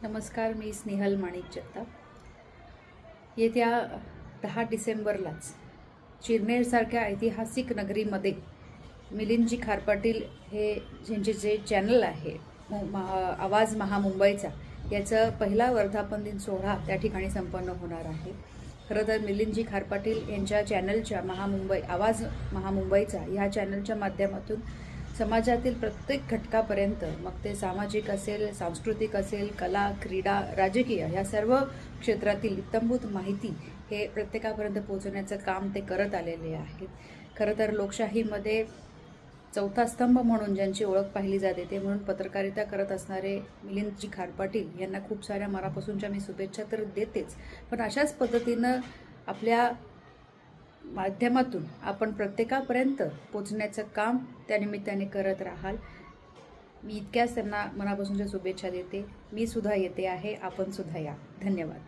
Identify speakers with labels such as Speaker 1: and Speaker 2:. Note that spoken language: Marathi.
Speaker 1: नमस्कार, मी स्नेहल माणिक जगताप. येत्या 10 डिसेंबरलाच चिरनेरसारख्या ऐतिहासिक नगरीमध्ये मिलिंदजी खारपाटील हे ज्यांचे जे चॅनल आहे आवाज महामुंबईचा, याचं पहिला वर्धापन दिन सोहळा त्या ठिकाणी संपन्न होणार आहे. खरं तर मिलिंदजी खारपाटील यांच्या चॅनलच्या आवाज महामुंबईचा ह्या चॅनलच्या माध्यमातून समाजातील प्रत्येक घटकापर्यंत, मग ते सामाजिक असेल, सांस्कृतिक असेल, कला, क्रीडा, राजकीय ह्या सर्व क्षेत्रातील इत्थंभूत माहिती हे प्रत्येकापर्यंत पोहोचवण्याचं काम ते करत आलेले आहेत. खरं तर लोकशाहीमध्ये चौथा स्तंभ म्हणून ज्यांची ओळख पाहिली जाते ते म्हणून पत्रकारिता करत असणारे मिलिंदजी खारपाटील यांना खूप साऱ्या मनापासूनच्या मी शुभेच्छा तर देतेच, पण अशाच पद्धतीनं आपल्या माध्यमातून आपण प्रत्येकापर्यंत पोचण्याचं काम त्यानिमित्ताने करत राहाल. मी इतक्याच त्यांना मनापासूनच्या शुभेच्छा देते. मी सुद्धा येते आहे, आपण सुद्धा या. धन्यवाद.